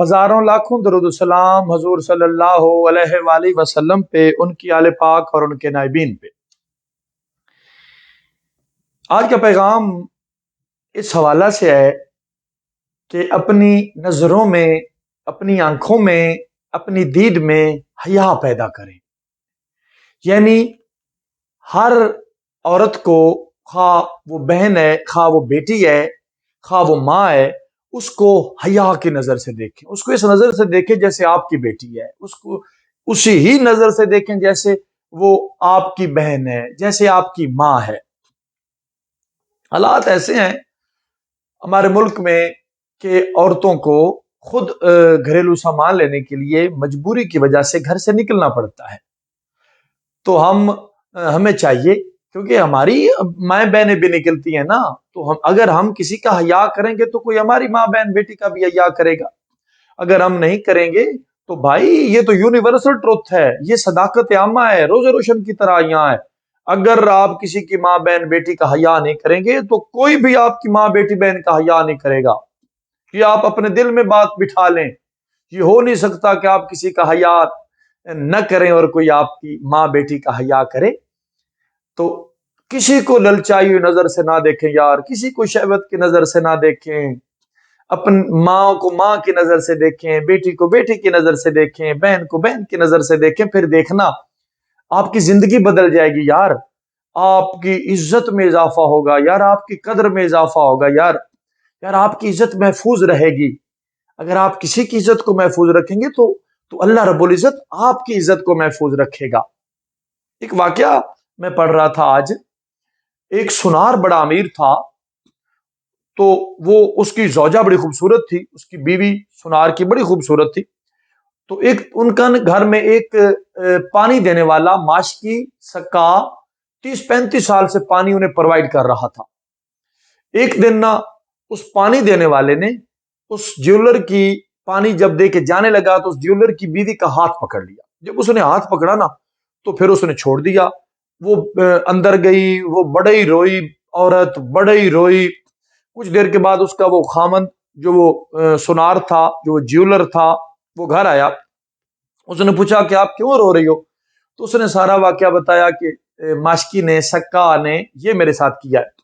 ہزاروں لاکھوں درود السلام حضور صلی اللہ علیہ وآلہ وسلم پہ، ان کی آل پاک اور ان کے نائبین پہ۔ آج کا پیغام اس حوالہ سے ہے کہ اپنی نظروں میں، اپنی آنکھوں میں، اپنی دید میں حیا پیدا کریں۔ یعنی ہر عورت کو، خواہ وہ بہن ہے، خواہ وہ بیٹی ہے، خواہ وہ ماں ہے، اس کو حیا کی نظر سے دیکھیں، اس کو اس نظر سے دیکھیں جیسے آپ کی بیٹی ہے، اس کو اسی ہی نظر سے دیکھیں جیسے وہ آپ کی بہن ہے، جیسے آپ کی ماں ہے۔ حالات ایسے ہیں ہمارے ملک میں کہ عورتوں کو خود گھریلو سامان لینے کے لیے مجبوری کی وجہ سے گھر سے نکلنا پڑتا ہے۔ تو ہمیں چاہیے، کیونکہ ہماری مائیں بہنیں بھی نکلتی ہیں نا، تو اگر ہم کسی کا حیا کریں گے تو کوئی ہماری ماں بہن بیٹی کا بھی حیا کرے گا۔ اگر ہم نہیں کریں گے تو بھائی یہ تو یونیورسل ٹروتھ ہے، یہ صداقت عامہ ہے، روز روشن کی طرح یہاں ہے۔ اگر آپ کسی کی ماں بہن بیٹی کا حیا نہیں کریں گے تو کوئی بھی آپ کی ماں بیٹی بہن کا حیا نہیں کرے گا۔ یہ آپ اپنے دل میں بات بٹھا لیں، یہ ہو نہیں سکتا کہ آپ کسی کا حیا نہ کریں اور کوئی آپ کی ماں بیٹی کا حیا کرے۔ تو کسی کو للچائی ہوئی نظر سے نہ دیکھیں یار، کسی کو شہوت کی نظر سے نہ دیکھیں، اپن ماں کو ماں کی نظر سے دیکھیں، بیٹی کو بیٹی کی نظر سے دیکھیں، بہن کو بہن کی نظر سے دیکھیں، پھر دیکھنا آپ کی زندگی بدل جائے گی یار، آپ کی عزت میں اضافہ ہوگا یار، آپ کی قدر میں اضافہ ہوگا یار، آپ کی عزت محفوظ رہے گی۔ اگر آپ کسی کی عزت کو محفوظ رکھیں گے تو اللہ رب العزت آپ کی عزت کو محفوظ رکھے گا۔ ایک واقعہ میں پڑھ رہا تھا آج، ایک سونار بڑا امیر تھا، تو وہ اس کی زوجہ بڑی خوبصورت تھی، اس کی بیوی سونار کی بڑی خوبصورت تھی۔ تو ایک ان کا گھر میں ایک پانی دینے والا ماشکی سکا 30-35 سال سے پانی انہیں پرووائڈ کر رہا تھا۔ ایک دن نا اس پانی دینے والے نے اس جیولر کی پانی جب دے کے جانے لگا تو اس جیولر کی بیوی کا ہاتھ پکڑ لیا۔ جب اس نے ہاتھ پکڑا نا تو پھر اس نے چھوڑ دیا، وہ اندر گئی، وہ بڑے ہی روئی، عورت بڑے ہی روئی۔ کچھ دیر کے بعد اس کا وہ خامند جو وہ سونار تھا، جو وہ جیولر تھا، وہ گھر آیا۔ اس نے پوچھا کہ آپ کیوں رو رہی ہو؟ تو اس نے سارا واقعہ بتایا کہ ماشکی نے، سکا نے یہ میرے ساتھ کیا ہے۔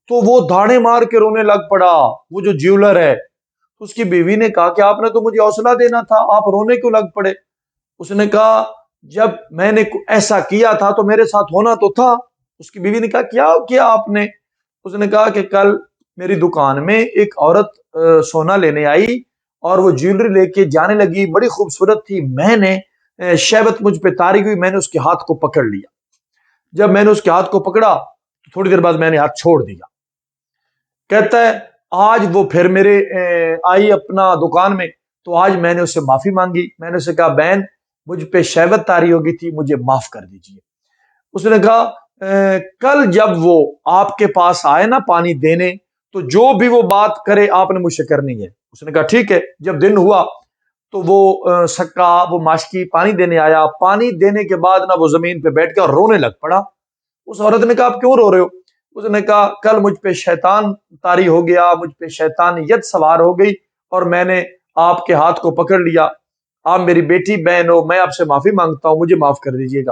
تو وہ دھاڑے مار کے رونے لگ پڑا، وہ جو جیولر ہے۔ اس کی بیوی نے کہا کہ آپ نے تو مجھے حوصلہ دینا تھا، آپ رونے کیوں لگ پڑے؟ اس نے کہا جب میں نے ایسا کیا تھا تو میرے ساتھ ہونا تو تھا۔ اس کی بیوی نے کہا کیا کیا آپ نے؟ اس نے کہا کہ کل میری دکان میں ایک عورت سونا لینے آئی اور وہ جیولری لے کے جانے لگی، بڑی خوبصورت تھی، میں نے شہوت مجھ پہ طاری ہوئی، میں نے اس کے ہاتھ کو پکڑ لیا۔ جب میں نے اس کے ہاتھ کو پکڑا تو تھوڑی دیر بعد میں نے ہاتھ چھوڑ دیا۔ کہتا ہے آج وہ پھر میرے آئی اپنا دکان میں، تو آج میں نے اس سے معافی مانگی، میں نے اسے کہا بہن مجھ پہ شہوت طاری ہو گئی تھی، مجھے معاف کر دیجیے۔ اس نے کہا کل جب وہ آپ کے پاس آئے نا پانی دینے، تو جو بھی وہ بات کرے آپ نے مجھ سے کرنی ہے۔ اس نے کہا ٹھیک ہے۔ جب دن ہوا تو وہ سکا، وہ ماشکی پانی دینے آیا، پانی دینے کے بعد نا وہ زمین پہ بیٹھ کے رونے لگ پڑا۔ اس عورت نے کہا آپ کیوں رو رہے ہو؟ اس نے کہا کل مجھ پہ شیطان طاری ہو گیا، مجھ پہ شیطانیت سوار ہو گئی اور میں نے آپ کے ہاتھ کو پکڑ لیا۔ آپ میری بیٹی بہن ہو، میں آپ سے معافی مانگتا ہوں، مجھے معاف کر دیجیے گا۔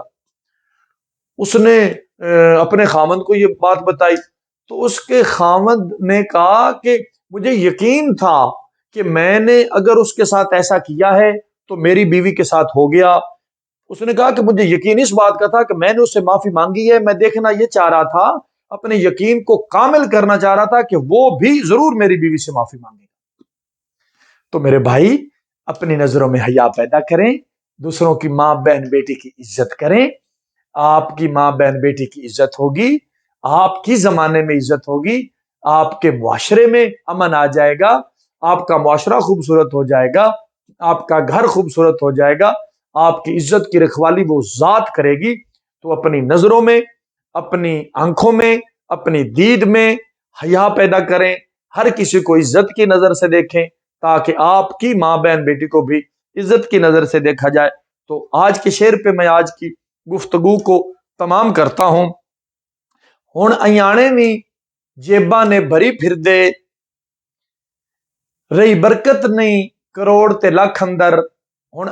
اس نے اپنے خامند کو یہ بات بتائی تو اس کے خامند نے کہا کہ مجھے یقین تھا کہ میں نے اگر اس کے ساتھ ایسا کیا ہے تو میری بیوی کے ساتھ ہو گیا۔ اس نے کہا کہ مجھے یقین اس بات کا تھا کہ میں نے اس سے معافی مانگی ہے، میں دیکھنا یہ چاہ رہا تھا، اپنے یقین کو کامل کرنا چاہ رہا تھا کہ وہ بھی ضرور میری بیوی سے معافی مانگے گا۔ تو میرے بھائی اپنی نظروں میں حیا پیدا کریں، دوسروں کی ماں بہن بیٹی کی عزت کریں۔ آپ کی ماں بہن بیٹی کی عزت ہوگی، آپ کی زمانے میں عزت ہوگی، آپ کے معاشرے میں امن آ جائے گا، آپ کا معاشرہ خوبصورت ہو جائے گا، آپ کا گھر خوبصورت ہو جائے گا، آپ کی عزت کی رکھوالی وہ ذات کرے گی۔ تو اپنی نظروں میں، اپنی آنکھوں میں، اپنی دید میں حیا پیدا کریں، ہر کسی کو عزت کی نظر سے دیکھیں تاکہ آپ کی ماں بہن بیٹی کو بھی عزت کی نظر سے دیکھا جائے۔ تو آج کے شعر پہ میں آج کی گفتگو کو تمام کرتا ہوں۔ ہن ایانے بھی جیباں نے بھری پھر دے، رہی برکت نہیں ਕਰੋੜ ਤੇ ਲੱਖ ਅੰਦਰ। ਹੁਣ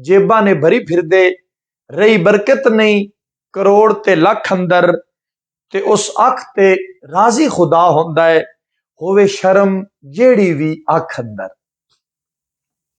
ਜੇਬਾਂ ਨੇ ਭਰੀ ਫਿਰਦੇ, ਰਹੀ ਬਰਕਤ ਨਹੀਂ ਕਰੋੜ ਤੇ ਲੱਖ ਅੰਦਰ। ਤੇ ਉਸ ਅੱਖ ਤੇ ਰਾਜ਼ੀ ਖੁਦਾ ਹੁੰਦਾ ਹੈ, ਹੋਵੇ ਸ਼ਰਮ ਜਿਹੜੀ ਵੀ ਅੱਖ ਅੰਦਰ।